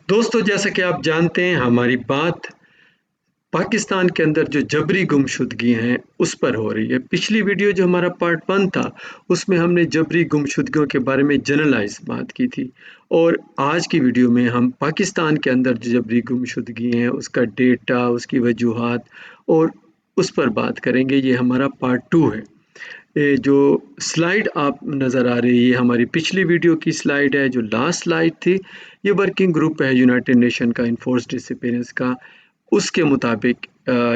दोस्तों, जैसा कि आप जानते हैं, हमारी बात पाकिस्तान के अंदर जो जबरी गुमशुदगी हैं उस पर हो रही है। पिछली वीडियो जो हमारा पार्ट 1 था, उसमें हमने जबरी गुमशुदगियों के बारे में जनरलाइज बात की थी, और आज की वीडियो में हम पाकिस्तान के अंदर जो जबरी गुमशुदगी हैं उसका डेटा, उसकी वजूहात और उस पर बात करेंगे। ये हमारा पार्ट 2 है। ये जो स्लाइड आप नज़र आ रही है, हमारी पिछली वीडियो की स्लाइड है। जो लास्ट स्लाइड थी, ये वर्किंग ग्रुप है यूनाइटेड नेशन का इन्फोर्स्ड डिसअपीयरेंस का। उसके मुताबिक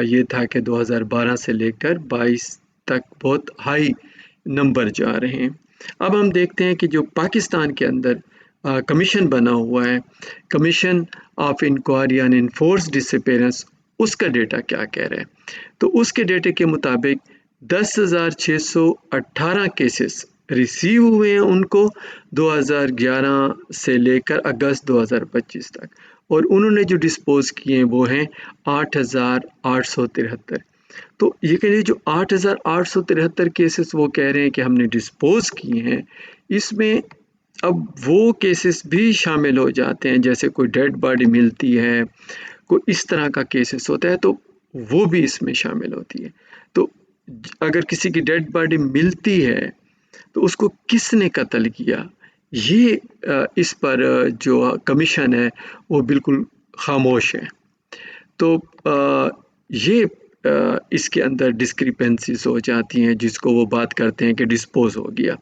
ये था कि 2012 से लेकर 22 तक बहुत हाई नंबर जा रहे हैं। अब हम देखते हैं कि जो पाकिस्तान के अंदर कमीशन बना हुआ है, commission of inquiry on enforced disappearance, उसका डेटा क्या कह रहा है। तो उसके डेटे के मुताबिक 10,618 केसेस रिसीव हुए हैं उनको 2011 से लेकर अगस्त 2025 तक, और उन्होंने जो डिस्पोज किए हैं वो हैं 8,873। तो ये कह रहे जो 8,873 केसेस वो कह रहे हैं कि हमने डिस्पोज किए हैं, इसमें अब वो केसेस भी शामिल हो जाते हैं, जैसे कोई डेड बॉडी मिलती है, कोई इस तरह का केसेस होता है, तो वो भी इसमें शामिल होती है। तो अगर किसी की डेड बॉडी मिलती है तो उसको किसने कत्ल किया, ये इस पर जो कमीशन है वो बिल्कुल खामोश है। तो ये इसके अंदर डिस्क्रिपेंसीज हो जाती हैं, जिसको वो बात करते हैं कि डिस्पोज हो गया।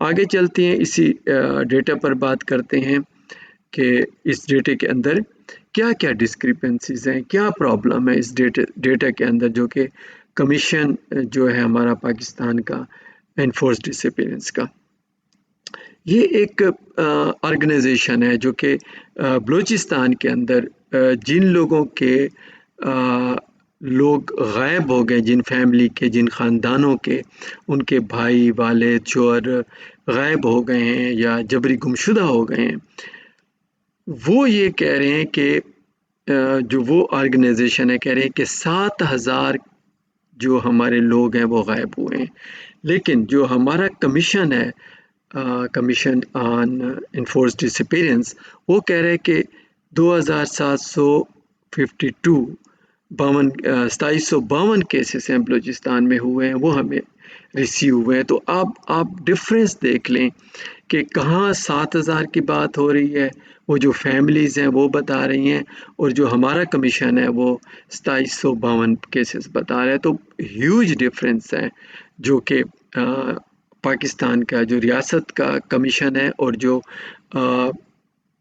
आगे चलते हैं, इसी डेटा पर बात करते हैं कि इस डेटे के अंदर क्या क्या डिस्क्रिपेंसीज हैं, क्या प्रॉब्लम है इस डेटा के अंदर, जो कि कमीशन जो है हमारा पाकिस्तान का एनफोर्स डिसअपीयरेंस का। ये एक ऑर्गेनाइजेशन है जो कि बलूचिस्तान के अंदर जिन लोगों के लोग गायब हो गए, जिन फैमिली के, जिन ख़ानदानों के उनके भाई वाले चोर गायब हो गए हैं या जबरी गुमशुदा हो गए हैं, वो ये कह रहे हैं कि जो वो ऑर्गेनाइजेशन है कह रहे हैं कि 7,000 जो हमारे लोग हैं वो गायब हुए हैं। लेकिन जो हमारा कमीशन है, कमीशन ऑन इन्फोर्स्ड डिसअपीयरेंस, वो कह रहे हैं कि 2,752 2752 केसेस हैं बलूचिस्तान में हुए हैं, वो हमें रिसीव हुए हैं। तो आप डिफरेंस देख लें कि कहाँ 7,000 की बात हो रही है, वो जो फैमिलीज़ हैं वो बता रही हैं, और जो हमारा कमीशन है वो 2752 केसेस बता रहा है। तो ह्यूज डिफरेंस है, जो कि पाकिस्तान का जो रियासत का कमीशन है और जो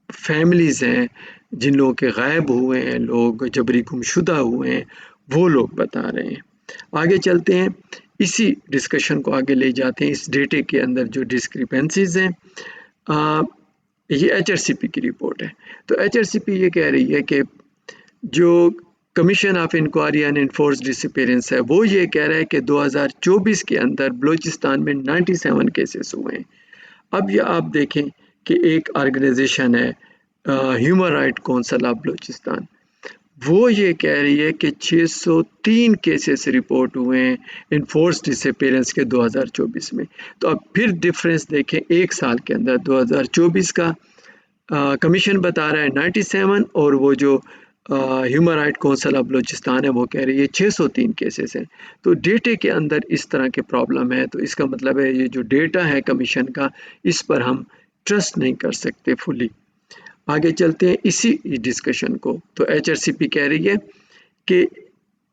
फैमिलीज़ हैं जिन लोगों के गायब हुए हैं, लोग जबरी गुमशुदा हुए हैं, वो लोग बता रहे हैं। आगे चलते हैं, इसी डिस्कशन को आगे ले जाते हैं। इस डेटे के अंदर जो डिस्क्रिपेंसीज हैं, ये HRCP की रिपोर्ट है। तो HRCP ये कह रही है कि जो commission of inquiry and enforced disappearance है, वो ये कह रहा है कि 2024 के अंदर बलूचिस्तान में 97 केसेस हुए हैं। अब ये आप देखें कि एक ऑर्गेनाइजेशन है human right council of Balochistan, वो ये कह रही है कि 603 केसेस रिपोर्ट हुए हैं इन्फोर्स डिसअपीयरेंस के 2024 में। तो अब फिर डिफरेंस देखें, एक साल के अंदर 2024 का कमीशन बता रहा है 97, और वो जो human right council of Balochistan है वो कह रही है 603 केसेस हैं। तो डेटे के अंदर इस तरह के प्रॉब्लम है, तो इसका मतलब है ये जो डेटा है कमीशन का, इस पर हम ट्रस्ट नहीं कर सकते फुली। आगे चलते हैं इसी डिस्कशन को। तो HRCP कह रही है कि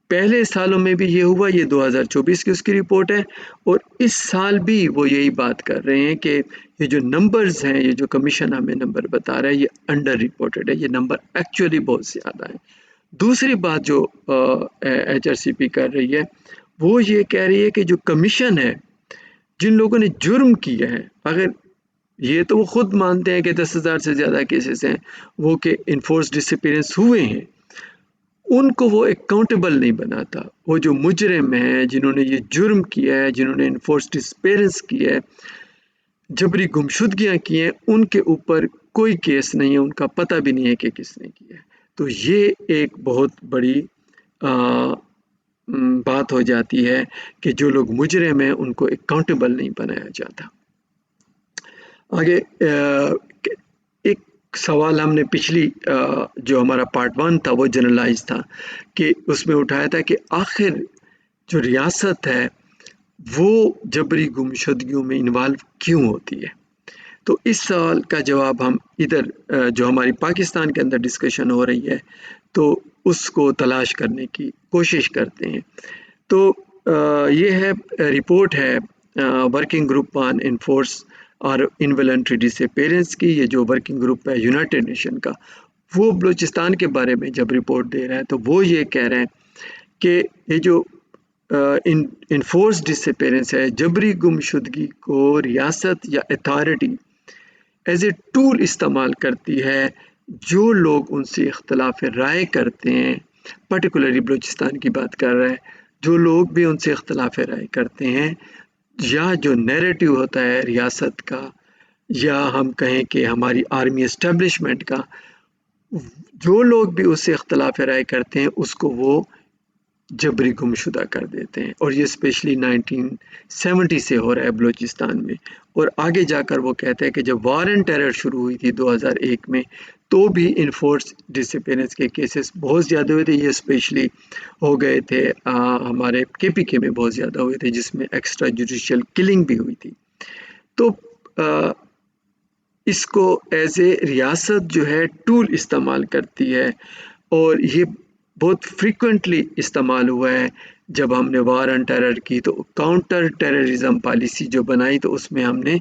पहले सालों में भी ये हुआ, ये 2024 की उसकी रिपोर्ट है, और इस साल भी वो यही बात कर रहे हैं कि ये जो नंबर्स हैं, ये जो कमीशन हमें नंबर बता रहा है, ये अंडर रिपोर्टेड है, ये नंबर एक्चुअली बहुत ज़्यादा है। दूसरी बात जो HRCP कर रही है, वो ये कह रही है कि जो कमीशन है, जिन लोगों ने जुर्म किया है, अगर ये तो वो खुद मानते हैं कि 10,000 से ज़्यादा केसेस हैं वो कि इन्फोर्स डिसअपीयरेंस हुए हैं, उनको वो अकाउंटेबल नहीं बनाता। वो जो मुजरिम हैं, जिन्होंने ये जुर्म किया है, जिन्होंने इन्फोर्स डिसअपीयरेंस किया है, जबरी गुमशुदगियाँ की हैं, उनके ऊपर कोई केस नहीं है, उनका पता भी नहीं है कि किसने किया है। तो ये एक बहुत बड़ी बात हो जाती है कि जो लोग मुजरिम हैं उनको अकाउंटेबल नहीं बनाया जाता। आगे एक सवाल हमने पिछली जो हमारा पार्ट 1 था वो जनरलाइज था कि उसमें उठाया था कि आखिर जो रियासत है वो जबरी गुमशुदगियों में इन्वॉल्व क्यों होती है। तो इस सवाल का जवाब हम इधर जो हमारी पाकिस्तान के अंदर डिस्कशन हो रही है तो उसको तलाश करने की कोशिश करते हैं। तो ये है रिपोर्ट है वर्किंग ग्रुप ऑन इनफोर्स और इनवॉलंटरी डिसअपीयरेंस की। ये जो वर्किंग ग्रुप है यूनाइटेड नेशन का, वो बलूचिस्तान के बारे में जब रिपोर्ट दे रहा है तो वो ये कह रहे हैं कि ये जो इनफोर्स डिसअपीयरेंस है, जबरी गुमशुदगी को रियासत या अथॉरिटी एज ए टूल इस्तेमाल करती है। जो लोग उनसे इख्तलाफ राय करते हैं, पर्टिकुलरली बलूचिस्तान की बात कर रहा है, जो लोग भी उनसे इख्तलाफ राय करते हैं या जो नैरेटिव होता है रियासत का या हम कहें कि हमारी आर्मी एस्टेब्लिशमेंट का, जो लोग भी उससे इख्तलाफ राय करते हैं उसको वो जबरी गुमशुदा कर देते हैं। और ये स्पेशली 1970 से हो रहा है बलूचिस्तान में। और आगे जाकर वो कहते हैं कि जब वार एंड टेरर शुरू हुई थी 2001 में, तो भी इनफोर्स डिसअपीयरेंस के केसेस बहुत ज़्यादा हुए थे। ये स्पेशली हो गए थे हमारे KPK में बहुत ज़्यादा हुए थे, जिसमें एक्स्ट्रा जुडिशियल किलिंग भी हुई थी। तो इसको एज ए रियासत जो है टूल इस्तेमाल करती है और ये बहुत फ्रीक्वेंटली इस्तेमाल हुआ है। जब हमने वार ऑन टेरर की तो काउंटर टेररिज्म पॉलिसी जो बनाई तो उसमें हमने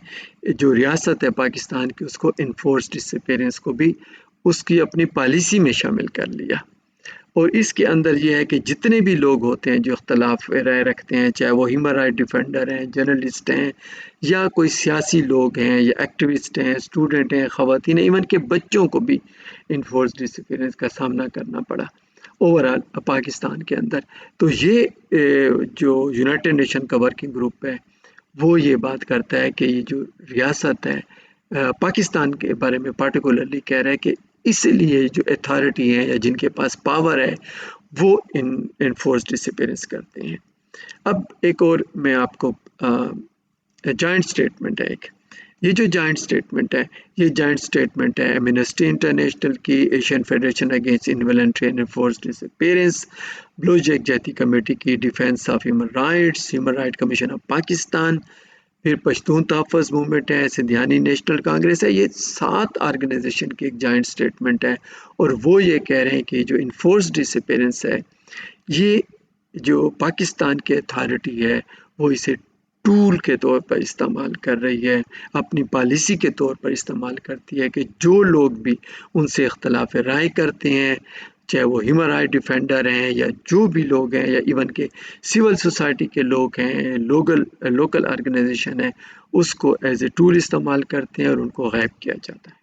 जो रियासत है पाकिस्तान की उसको इनफोर्स डिसअपीयरेंस को भी उसकी अपनी पॉलिसी में शामिल कर लिया। और इसके अंदर ये है कि जितने भी लोग होते हैं जो इख्तलाफ राय रखते हैं, चाहे वो ह्यूमन राइट डिफेंडर हैं, जर्नलिस्ट हैं या कोई सियासी लोग हैं या एक्टिविस्ट हैं, स्टूडेंट हैं, ख़वातीन हैं, इवन के बच्चों को भी इनफोर्स डिसअपीयरेंस का सामना करना पड़ा ओवरऑल पाकिस्तान के अंदर। तो ये जो यूनाइटेड नेशन का वर्किंग ग्रुप है वो ये बात करता है कि ये जो रियासत है पाकिस्तान के बारे में पार्टिकुलरली कह रहा है कि इसलिए जो अथॉरिटी है या जिनके पास पावर है वो इनफोर्स डिसअपीयरेंस करते हैं। अब एक और मैं आपको जॉइंट स्टेटमेंट है एक, ये जो जॉइंट स्टेटमेंट है ये जॉइंट स्टेटमेंट है एमनेस्टी इंटरनेशनल की, Asian federation against involuntary and enforced disappearance, ब्लू जैक जैती कमेटी की, defence of human rights, human right commission of Pakistan, फिर पश्तून तहफ़्फ़ुज़ मूवमेंट है, सिंधियानी नेशनल कांग्रेस है। ये 7 ऑर्गेनाइजेशन की एक जॉइंट स्टेटमेंट है और वो ये कह रहे हैं कि जो इनफोर्स डिसअपीयरेंस है ये जो पाकिस्तान की अथॉरिटी है वो इसे टूल के तौर पर इस्तेमाल कर रही है, अपनी पॉलिसी के तौर पर इस्तेमाल करती है कि जो लोग भी उनसे इख्तलाफ राय करते हैं, चाहे वो ह्यूमन राइट डिफेंडर हैं या जो भी लोग हैं या इवन के सिविल सोसाइटी के लोग हैं, लोकल ऑर्गेनाइजेशन है, उसको एज ए टूल इस्तेमाल करते हैं और उनको गायब किया जाता है।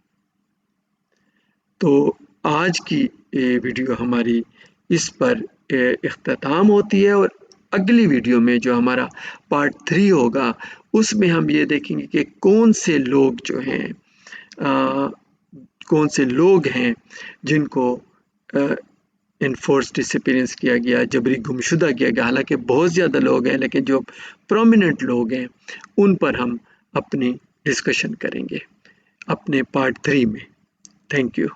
तो आज की वीडियो हमारी इस पर इख्तिताम होती है और अगली वीडियो में जो हमारा पार्ट 3 होगा उसमें हम ये देखेंगे कि कौन से लोग जो हैं कौन से लोग हैं जिनको इनफोर्स डिसअपीयरेंस किया गया, जबरी गुमशुदा किया गया। हालांकि बहुत ज़्यादा लोग हैं लेकिन जो प्रोमिनेंट लोग हैं उन पर हम अपनी डिस्कशन करेंगे अपने पार्ट 3 में। Thank you.